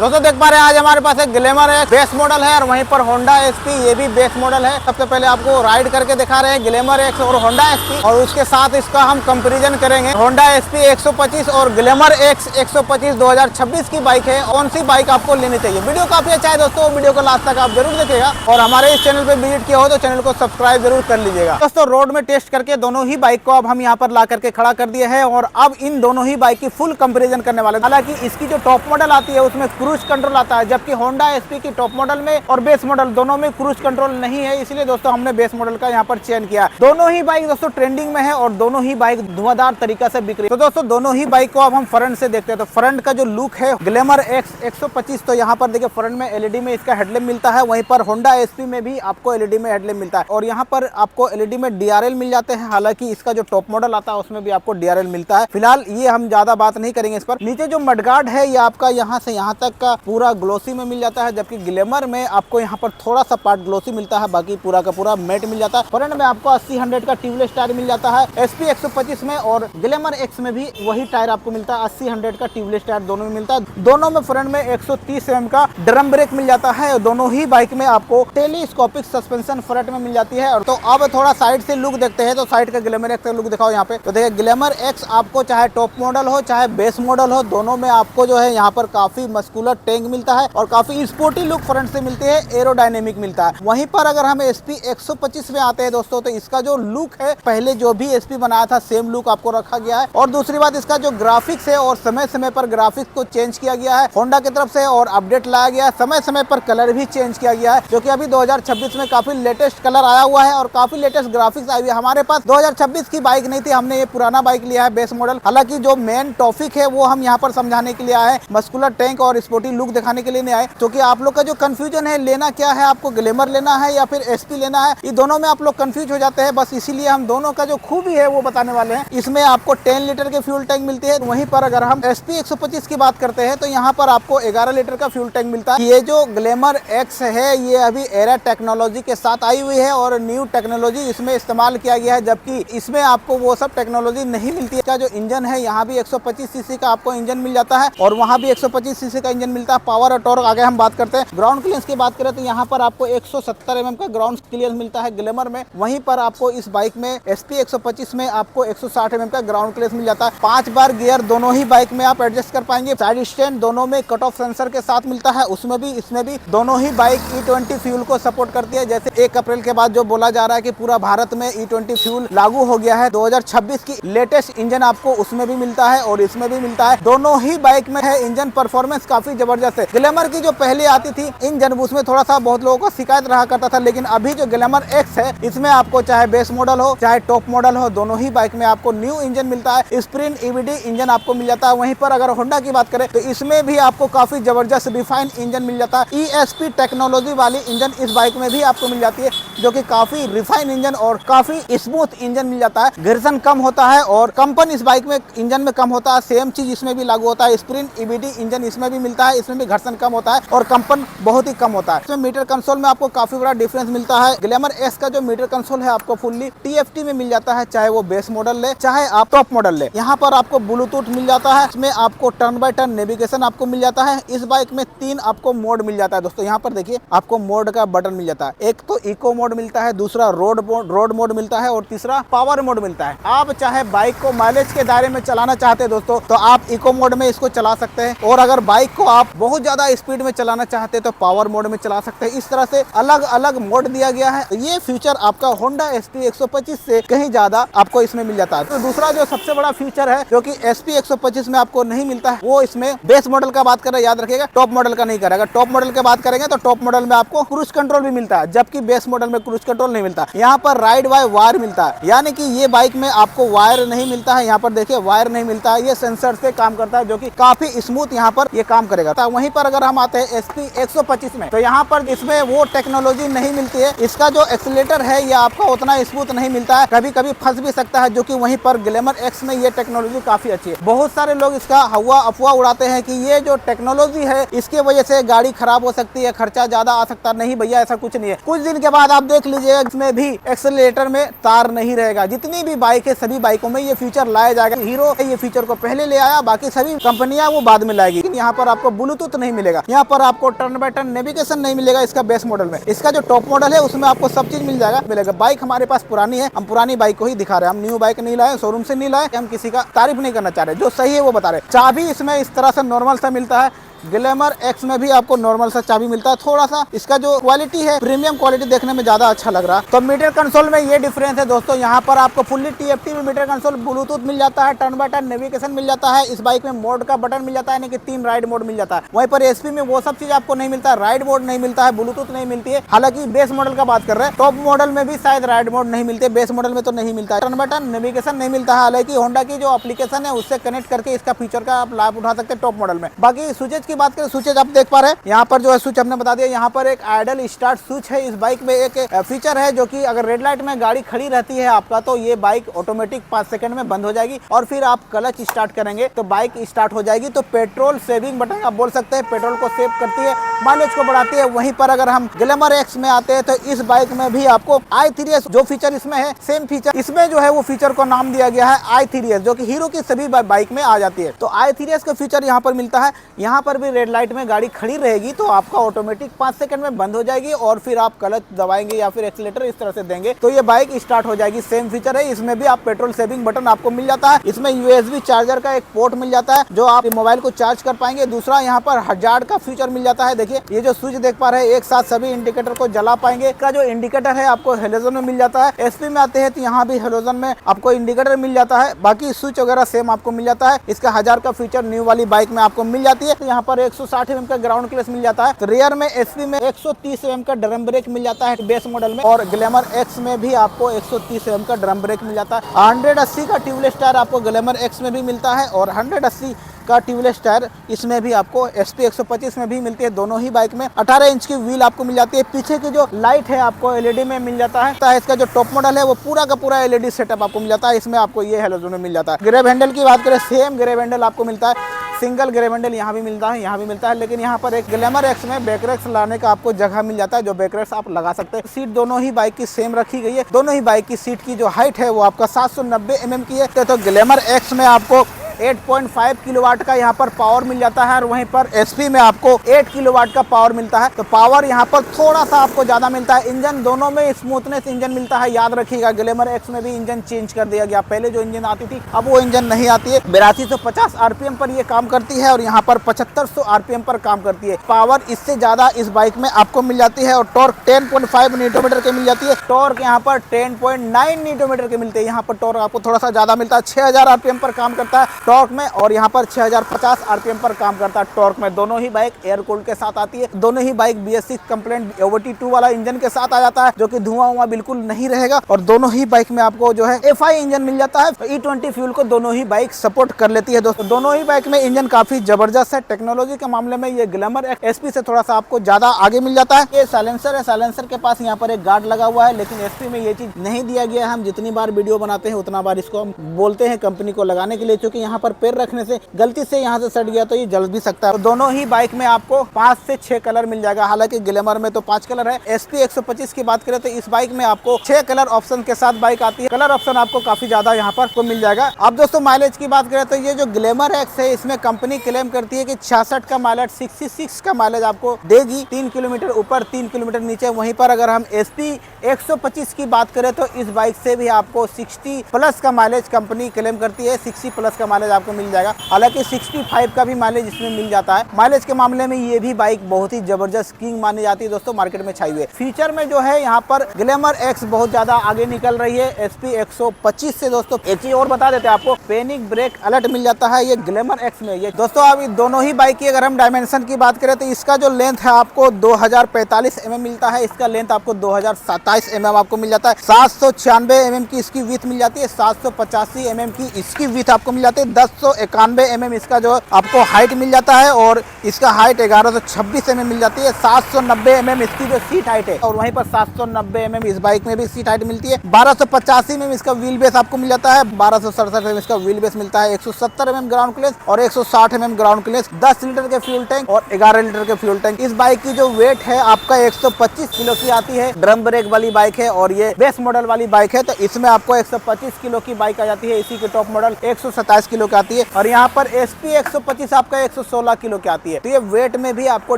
दोस्तों देख पा रहे हैं आज हमारे पास एक ग्लैमर है, बेस मॉडल है और वहीं पर होंडा एसपी ये भी बेस मॉडल है। सबसे पहले आपको राइड करके दिखा रहे हैं ग्लैमर एक्स और होंडा एसपी, और उसके साथ इसका हम कंपैरिजन करेंगे। होंडा एसपी 125 और ग्लैमर एक्स 125 2026 की बाइक है। कौन सी बाइक आपको लेनी चाहिए? वीडियो काफी अच्छा है दोस्तों, वीडियो को लास्ट तक आप जरूर देखिएगा और हमारे इस चैनल पे विजिट किया हो तो चैनल को सब्सक्राइब जरूर कर लीजिएगा। दोस्तों रोड में टेस्ट करके दोनों ही बाइक को अब हम यहाँ पर ला करके खड़ा कर दिए है और अब इन दोनों ही बाइक की फुल कंपेरिजन करने वाले। हालांकि इसकी जो टॉप मॉडल आती है उसमें क्रूज कंट्रोल आता है, जबकि होंडा एसपी की टॉप मॉडल में और बेस मॉडल दोनों में क्रूज कंट्रोल नहीं है। इसलिए दोस्तों हमने बेस मॉडल का यहाँ पर चयन किया। दोनों ही बाइक दोस्तों ट्रेंडिंग में है और दोनों ही बाइक धुआंधार तरीका से बिक रही है। तो दोस्तों दोनों ही बाइक को अब हम फ्रंट से देखते हैं। तो फ्रंट का जो लुक है ग्लैमर एक्स 125, तो यहाँ पर देखिए फ्रंट में एलईडी में इसका हेडलैम्प मिलता है। वहीं पर होंडा एसपी में भी आपको एलईडी में हेडलैम्प मिलता है और यहाँ पर आपको एलईडी में डीआरएल मिल जाते हैं। हालांकि इसका जो टॉप मॉडल आता है उसमें भी आपको डीआरएल मिलता है। फिलहाल ये हम ज्यादा बात नहीं करेंगे इस पर। नीचे जो मडगार्ड है ये आपका यहाँ से यहाँ तक का पूरा ग्लोसी में मिल जाता है, जबकि ग्लैमर में आपको यहाँ पर थोड़ा सा पार्ट ग्लोसी मिलता है, बाकी पूरा का पूरा मैट मिल जाता है। फ्रंट में आपको 80-100 का ट्यूबलेस टायर मिल जाता है एसपी 125 में, और ग्लैमर एक्स में भी वही टायर आपको मिलता है। 80-100 का ट्यूबलेस टायर दोनों में मिलता है। दोनों में फ्रंट में 130 mm का ड्रम ब्रेक मिल जाता है। दोनों ही बाइक में आपको टेलीस्कोपिक सस्पेंशन फ्रंट में मिल जाती है। और तो अब थोड़ा साइड से लुक देखते हैं। तो साइड का ग्लैमर एक्स का लुक दिखाओ यहाँ पे। तो देखिए ग्लैमर एक्स आपको चाहे टॉप मॉडल हो चाहे बेस मॉडल हो, दोनों में आपको जो है यहाँ पर काफी मस्कुलर टैंक मिलता है और काफी स्पोर्टी लुक फ्रंट से मिलती है, एरोडायनेमिक मिलता है। वहीं पर अगर हम एसपी 125 में आते हैं दोस्तों, तो इसका जो लुक है पहले जो भी एसपी बनाया था सेम लुक आपको रखा गया है। और दूसरी बात इसका जो ग्राफिक्स है और समय समय पर ग्राफिक्स को चेंज किया गया है होंडा की तरफ से और अपडेट लाया गया है। समय समय पर कलर भी चेंज किया गया है, जो कि अभी 2026 में काफी लेटेस्ट कलर आया हुआ है और काफी लेटेस्ट ग्राफिक्स आई हुई है। हमारे पास 2026 की बाइक नहीं थी, हमने ये पुराना बाइक लिया है बेस मॉडल। हालांकि जो मेन टॉपिक है वो हम यहाँ पर समझाने के लिए आए, मस्कुलर टैंक और स्पोर्टी लुक दिखाने के लिए नहीं आए। क्योंकि आप लोग का जो कंफ्यूजन है लेना क्या है, आपको ग्लैमर लेना है या फिर एसपी लेना है, ये दोनों में आप लोग कंफ्यूज हो जाते हैं। बस इसीलिए हम दोनों का जो खूबी है वो बताने वाले हैं। इसमें आपको 10 लीटर के फ्यूल टैंक मिलती है। वहीं पर अगर हम एसपी 125 की बात करते हैं तो यहाँ पर आपको 11 लीटर का फ्यूल टैंक मिलता है। ये जो ग्लैमर एक्स है ये अभी एरा टेक्नोलॉजी के साथ आई हुई है और न्यू टेक्नोलॉजी इसमें इस्तेमाल किया गया है, जबकि इसमें आपको वो सब टेक्नोलॉजी नहीं मिलती है। जो इंजन है यहाँ भी 125 सीसी का आपको इंजन मिल जाता है और वहाँ भी 125 सीसी का इंजन मिलता है। पावर और टॉर्क आगे हम बात करते हैं। ग्राउंड क्लियरेंस की बात करें तो यहाँ पर आपको 170 mm का ग्राउंड क्लियरेंस मिलता है ग्लैमर में। वहीं पर आपको इस बाइक में एसपी 125 में आपको 160 mm का ग्राउंड क्लियरेंस मिल जाता है। 5 बार गियर दोनों ही बाइक में आप एडजस्ट कर पाएंगे। साइड स्टैंड दोनों में कट ऑफ सेंसर के साथ मिलता है, उसमें भी इसमें भी। दोनों ही बाइक E20 फ्यूल को सपोर्ट करती है। जैसे 1 अप्रैल के बाद जो बोला जा रहा है कि पूरा भारत में E20 फ्यूल लागू हो गया है, 2026 की लेटेस्ट इंजन आपको उसमें भी मिलता है और इसमें भी मिलता है। दोनों ही बाइक में है इंजन परफॉर्मेंस काफी जबरदस्त है। ग्लैमर की जो पहले आती थी इंजन उसमें थोड़ा सा बहुत लोगों को शिकायत रहा करता था, लेकिन अभी जो ग्लैमर एक्स है इसमें आपको चाहे बेस मॉडल हो चाहे टॉप मॉडल हो, दोनों ही बाइक में आपको न्यू इंजन मिलता है। स्प्रिंट ईवीडी इंजन आपको मिल जाता है। वहीं पर अगर होंडा की बात करें तो इसमें भी आपको काफी जबरदस्त रिफाइंड इंजन मिल जाता है। ESP टेक्नोलॉजी वाली इंजन इस बाइक में भी आपको मिल जाती है, जो कि काफी रिफाइंड इंजन और काफी स्मूथ इंजन मिल जाता है। घर्षण कम होता है और कंपन इस बाइक में इंजन में कम होता है। सेम चीज इसमें भी लागू होता है। स्प्रिंट ईवीडी इंजन इसमें भी मिलता है, इसमें भी घर्षण कम होता है और कंपन बहुत ही कम होता है। इसमें मीटर कंसोल में आपको काफी बड़ा डिफरेंस मिलता है। ग्लैमर एक्स का जो मीटर कंसोल है आपको फुल्ली TFT में मिल जाता है, चाहे वो बेस मॉडल ले चाहे आप टॉप मॉडल ले। यहाँ पर आपको ब्लूटूथ मिल जाता है, इसमें आपको टर्न बाय टर्न नेविगेशन आपको मिल जाता है। इस बाइक में 3 आपको मोड मिल जाता है दोस्तों। यहाँ पर देखिए आपको मोड का बटन मिल जाता है। एक तो इको मोड मिलता है, दूसरा रोड मोड मिलता है और तीसरा पावर मोड मिलता है। आप चाहे बाइक को माइलेज के दायरे में चलाना चाहते हैं दोस्तों तो आप इको मोड में इसको चला सकते हैं, और अगर बाइक को आप बहुत ज्यादा स्पीड में चलाना चाहते हैं तो पावर मोड में चला सकते हैं। इस तरह से अलग अलग मोड दिया गया है। ये फीचर आपका होंडा एसपी 125 से कहीं ज्यादा आपको इसमें मिल जाता है। तो दूसरा जो सबसे बड़ा फीचर है जो कि एसपी 125 में आपको नहीं मिलता है, वो इसमें बेस मॉडल का बात कर रहे हैं, याद रखिएगा टॉप मॉडल का नहीं करेगा। टॉप मॉडल की बात करेंगे तो टॉप मॉडल में आपको क्रूज कंट्रोल भी मिलता है, जबकि बेस मॉडल में क्रूज कंट्रोल नहीं मिलता। यहाँ पर राइड बाय वायर मिलता है, यानी कि ये बाइक में आपको वायर नहीं मिलता है। यहाँ पर देखिए वायर नहीं मिलता है, ये सेंसर से काम करता है, जो कि काफी स्मूथ यहाँ पर ये काम करेगा। तो वहीं पर अगर हम आते हैं एसपी 125 में तो यहाँ पर इसमें वो टेक्नोलॉजी नहीं मिलती है। इसका जो एक्सीलेटर है ये आपको उतना स्मूथ नहीं मिलता है, कभी कभी फंस भी सकता है, जो कि वहीं पर ग्लैमर एक्स में ये टेक्नोलॉजी काफी अच्छी है। बहुत सारे लोग इसका हवा अफवाह उड़ाते हैं कि ये जो टेक्नोलॉजी है इसके वजह से गाड़ी खराब हो सकती है, खर्चा ज्यादा आ सकता है। नहीं भैया, ऐसा कुछ नहीं है। कुछ दिन के बाद आप देख लीजिएगा इसमें भी एक्सीलेटर में तार नहीं रहेगा। जितनी भी बाइक है सभी बाइकों में ये फीचर लाया जाएगा। हीरो ये फीचर को पहले ले आया, बाकी सभी कंपनियां वो बाद में लाएगी। यहाँ पर आपको आपको ब्लूटूथ नहीं मिलेगा, यहाँ पर आपको टर्न बाय टर्न नेविगेशन नहीं मिलेगा इसका बेस मॉडल में। इसका जो टॉप मॉडल है उसमें आपको सब चीज मिलेगा। बाइक हमारे पास पुरानी है, हम पुरानी बाइक को ही दिखा रहे हैं, हम न्यू बाइक नहीं लाए, शोरूम से नहीं लाए, हम किसी का तारीफ नहीं करना चाह रहे, जो सही है वो बता रहे। चाबी इसमें इस तरह से नॉर्मल सा मिलता है, ग्लैमर एक्स में भी आपको नॉर्मल सा चाबी मिलता है। थोड़ा सा इसका जो क्वालिटी है प्रीमियम क्वालिटी देखने में ज्यादा अच्छा लग रहा है। तो मीटर कंसोल में ये डिफरेंस है दोस्तों, यहाँ पर आपको फुल्ली TFT में मीटर कंसोल, ब्लूटूथ मिल जाता है, टर्न बाय टर्न नेविगेशन मिल जाता है, इस बाइक में मोड का बटन मिल जाता है, यानी कि 3 राइड मोड मिल जाता है। वहीं पर SP में वो सब चीज आपको नहीं मिलता है, राइड मोड नहीं मिलता है, ब्लूटूथ नहीं मिलती है। हालांकि बेस मॉडल का बात कर रहे हैं, टॉप मॉडल में भी शायद राइड मोड नहीं मिलते, बेस मॉडल में तो नहीं मिलता है, टर्न बाय टर्न नेविगेशन नहीं मिलता है। हालांकि होंडा की जो एप्लीकेशन है उससे कनेक्ट करके इसका फीचर का आप लाभ उठा सकते हैं टॉप मॉडल में। बाकी स्विचेज की बात करें, स्विचेज आप देख पा रहे हैं, यहाँ पर जो है स्विच हमने बता दिया, यहाँ पर एक आइडल स्टार्ट स्विच है। इस बाइक में एक फीचर है जो कि अगर रेड लाइट में गाड़ी खड़ी रहती है आपका, तो ये बाइक ऑटोमेटिक 5 सेकंड में बंद हो जाएगी और फिर आप क्लच स्टार्ट करेंगे तो बाइक स्टार्ट हो जाएगी। तो पेट्रोल सेविंग बटन आप बोल सकते हैं, पेट्रोल को सेव करती है, माइलेज को बढ़ाती है। वहीं पर अगर हम ग्लैमर एक्स में आते हैं तो इस बाइक में भी आपको i3s जो फीचर इसमें है सेम फीचर इसमें जो है वो फीचर को नाम दिया गया है i3s, जो कि हीरो की सभी बाइक में आ जाती है। तो i3s का फीचर यहाँ पर मिलता है। यहाँ पर भी रेड लाइट में गाड़ी खड़ी रहेगी तो आपका ऑटोमेटिक 5 सेकंड में बंद हो जाएगी और फिर आप क्लच दबाएंगे या फिर एक्सीलेटर इस तरह से देंगे तो ये बाइक स्टार्ट हो जाएगी। सेम फीचर है, इसमें भी आप पेट्रोल सेविंग बटन आपको मिल जाता है। इसमें USB चार्जर का एक पोर्ट मिल जाता है जो आप मोबाइल को चार्ज कर पाएंगे। दूसरा यहाँ पर हजार्ड का फीचर मिल जाता है। देखिए ये जो स्विच देख पा रहे हैं, एक साथ सभी इंडिकेटर को जला पाएंगे। इसका जो इंडिकेटर है आपको हेलोजन में मिल जाता है। SP में आते हैं तो यहाँ भी हेलोजन में आपको इंडिकेटर मिल जाता है। बाकी स्विच वगैरह सेम आपको मिल जाता है। इसका 1000 का फीचर न्यू वाली बाइक में आपको मिल जाती है। तो यहाँ पर 160 mm का ग्राउंड क्लियरेंस मिल जाता है। तो रियर में SP में 130 mm का ड्रम ब्रेक मिल जाता है बेस मॉडल में, और ग्लैमर एक्स में भी आपको 130 mm का ड्रम ब्रेक मिल जाता है। 180 का ट्यूबलेस टायर आपको ग्लैमर एक्स में भी मिलता है और 180 का ट्यूबलेस टायर इसमें भी आपको SP 125 में भी मिलती है। दोनों ही बाइक में 18 इंच की व्हील आपको मिल जाती है। पीछे की जो लाइट है आपको LED में मिल जाता है। इसका जो टॉप मॉडल है वो पूरा का पूरा LED सेटअप आपको मिल जाता है। इसमें आपको ये हेलोजन में मिल जाता है। ग्रेब हैंडल की बात करें, सेम ग्रेब हैंडल आपको मिलता है। सिंगल ग्रेब हैंडल यहाँ भी मिलता है, यहाँ भी मिलता है, लेकिन यहाँ पर एक ग्लैमर एक्स में बैकरेक्स लाने का आपको जगह मिल जाता है, जो बैकरेक्स आप लगा सकते हैं। सीट दोनों ही बाइक की सेम रखी गई है। दोनों ही बाइक की सीट की जो हाइट है वो आपका 790 mm की है। तो ग्लैमर एक्स में आपको 8.5 किलोवाट का यहाँ पर पावर मिल जाता है और वहीं पर SP में आपको 8 किलोवाट का पावर मिलता है। तो पावर यहाँ पर थोड़ा सा आपको ज्यादा मिलता है। इंजन दोनों में स्मूथनेस इंजन मिलता है। याद रखिएगा ग्लैमर एक्स में भी इंजन चेंज कर दिया गया, पहले जो इंजन आती थी अब वो इंजन नहीं आती है। 8250 RPM पर ये काम करती है और यहाँ पर 7500 RPM पर काम करती है। पावर इससे ज्यादा इस बाइक में आपको मिल जाती है और टॉर्क 10.5 न्यूटन के मिल जाती है। टॉर्क यहाँ पर 10.9 न्यूटन के मिलते हैं। यहाँ पर टॉर्क आपको थोड़ा सा ज्यादा मिलता है, 6000 RPM पर काम करता है टॉर्क में, और यहाँ पर 6050 RPM पर काम करता है टॉर्क में। दोनों ही बाइक एयर कूल्ड के साथ आती है। दोनों ही बाइक BS6 कंप्लेंट OBD2 वाला इंजन के साथ आ जाता है, जो कि धुआं बिल्कुल नहीं रहेगा। और दोनों ही बाइक में आपको जो है FI इंजन मिल जाता है। E20 फ्यूल को दोनों ही बाइक सपोर्ट कर लेती है। दोस्तों दोनों ही बाइक में इंजन काफी जबरदस्त है। टेक्नोलॉजी के मामले में ये ग्लैमर SP से थोड़ा सा आपको ज्यादा आगे मिल जाता है। ये साइलेंसर है, साइलेंसर के पास यहाँ पर एक गार्ड लगा हुआ है, लेकिन SP में ये चीज नहीं दिया गया है। हम जितनी बार वीडियो बनाते हैं उतना बार इसको हम बोलते हैं कंपनी को लगाने के लिए, क्योंकि यहाँ पर पैर रखने से गलती से यहाँ से सट गया तो ये जल भी सकता है। तो दोनों ही बाइक में आपको 5 से 6 कलर मिल जाएगा। हालांकि ग्लैमर में तो 5 कलर है। SP 125 की बात करें तो इस बाइक में आपको 6 कलर ऑप्शन के साथ बाइक आती है। कलर ऑप्शन आपको काफी ज्यादा यहाँ पर को मिल जाएगा। अब दोस्तों माइलेज की बात करें तो ये जो ग्लैमर एक्स है इसमें कंपनी क्लेम करती है कि 66 का माइलेज, 66 का माइलेज आपको देगी। 3 किलोमीटर ऊपर 3 किलोमीटर नीचे। वहीं पर अगर हम SP 125 की बात करें तो इस बाइक से भी आपको 60 प्लस का माइलेज कंपनी क्लेम करती है। 60 प्लस का माइलेज आपको मिल जाएगा। हालांकि 65 का भी माइलेज इसमें मिल जाता है। माइलेज के मामले में ये भी बाइक बहुत ही जबरदस्त किंग मानी जाती है दोस्तों, मार्केट में छाई हुई है। फीचर में जो है यहाँ पर ग्लैमर एक्स बहुत ज्यादा आगे निकल रही है SP 125 से। दोस्तों एक चीज और बता देते हैं आपको, पैनिक ब्रेक अलर्ट मिल जाता है ये ग्लैमर एक्स में। ये दोस्तों अभी दोनों ही बाइक की अगर हम डायमेंशन की बात करें तो इसका जो लेंथ है आपको 2045 mm मिलता है। इसका लेंथ आपको 2027 mm आपको मिल जाता है। 796 mm की इसकी विड्थ मिल जाती है। 785 mm की इसकी विड्थ आपको मिल जाती है। 1091 mm इसका जो आपको हाइट मिल जाता है और इसका हाइट 1126 mm मिल जाती है। 790 mm इसकी जो सीट हाइट है और वहीं पर 790 mm इस बाइक में भी सीट हाइट मिलती है। 1285 mm इसका व्हील बेस आपको मिल जाता है। 1267 mm इसका व्हील बेस मिलता है। 170 mm ग्राउंड क्लियरेंस और 160 mm ग्राउंड क्लियरेंस। 10 लीटर के फ्यूल टैंक और 11 लीटर के फ्यूल टैंक। इस बाइक की जो वेट है आपका 125 किलो की आती है। ड्रम ब्रेक वाली बाइक है और ये बेस मॉडल वाली बाइक है, तो इसमें आपको 125 किलो की बाइक आ जाती है। इसी के टॉप मॉडल 127 किलो किलो की आती है और यहाँ पर SP 125 आपका 116 किलो की आती है। तो ये वेट में भी आपको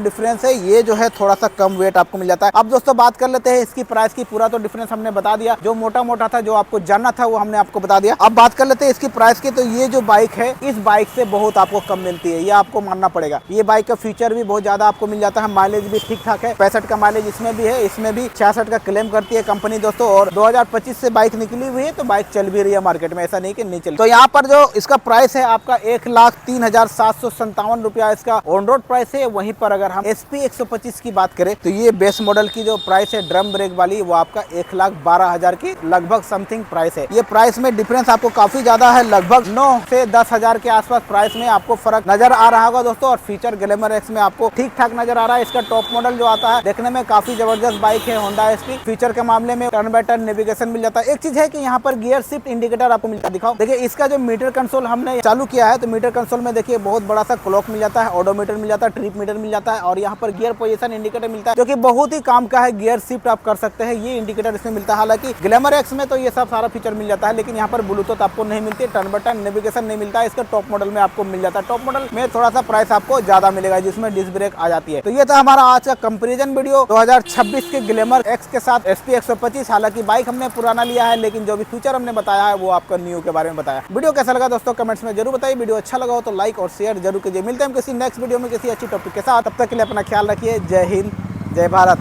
डिफरेंस है, ये जो है थोड़ा सा कम वेट आपको मिल जाता है। अब दोस्तों बात कर लेते हैं इसकी प्राइस की। पूरा तो डिफरेंस हमने बता दिया, जो मोटा मोटा था, जो आपको जानना था वो हमने आपको बता दिया। अब बात कर लेते हैं इसकी प्राइस की। तो ये जो बाइक है इस बाइक से बहुत आपको कम मिलती है, ये आपको मानना पड़ेगा। ये बाइक का फीचर भी बहुत ज्यादा आपको मिल जाता है, माइलेज भी ठीक ठाक है, 65 का माइलेज इसमें भी है, इसमें भी 66 का क्लेम करती है कंपनी दोस्तों। और 2025 से बाइक निकली हुई है, तो बाइक चल भी रही है मार्केट में, ऐसा नहीं कि नहीं चल। तो यहाँ पर जो इसका प्राइस है आपका 1,03,757 रुपया इसका ऑन रोड प्राइस है। वहीं पर अगर हम SP 125 की बात करें तो ये बेस मॉडल की जो प्राइस है ड्रम ब्रेक वाली, वो आपका 1,12,000 की लगभग समथिंग प्राइस है। ये प्राइस में डिफरेंस आपको काफी ज्यादा है, लगभग 9 से 10,000 के आसपास प्राइस में आपको फर्क नजर आ रहा होगा दोस्तों। और फीचर ग्लैमर एक्स में आपको ठीक ठाक नजर आ रहा है। इसका टॉप मॉडल जो आता है देखने में काफी जबरदस्त बाइक है होंडा SP। फीचर के मामले में टर्न बाय टर्न नेविगेशन मिल जाता है। एक चीज है कि यहाँ पर गियर शिफ्ट इंडिकेटर आपको मिलता है, दिखाओ। देखिए इसका जो मीटर कंसोल हमने चालू किया है, तो मीटर कंसोल में देखिए बहुत बड़ा सा क्लॉक मिल जाता है, ऑडोमीटर मिल जाता है, ट्रिप मीटर मिल जाता है और यहाँ पर गियर पोजीशन इंडिकेटर मिलता है, जो कि बहुत ही काम का है। गियर शिफ्ट आप कर सकते हैं, ये इंडिकेटर इसमें मिलता है। हालांकि ग्लैमर एक्स में तो ये सब सारा फीचर मिल जाता है, लेकिन यहाँ पर ब्लूटूथ आपको नहीं मिलती, टर्न बाय टर्न नेविगेशन नहीं मिलता है। इसका टॉप मॉडल में आपको मिल जाता है। टॉप मॉडल में थोड़ा सा प्राइस आपको ज्यादा मिलेगा, जिसमें डिस्क ब्रेक आ जाती है। तो ये था हमारा आज का कंपेरिजन वीडियो 2026 के ग्लैमर एक्स के साथ SP 125। हालांकि बाइक हमने पुराना लिया है, लेकिन जो भी फीचर हमने बताया है वो आपको न्यू के बारे में बताया। वीडियो कैसा लगा दोस्तों कमेंट्स में जरूर बताइए। वीडियो अच्छा लगा हो तो लाइक और शेयर जरूर कीजिए। मिलते हैं किसी नेक्स्ट वीडियो में किसी अच्छी टॉपिक के साथ। तब तक के लिए अपना ख्याल रखिए। जय हिंद, जय भारत।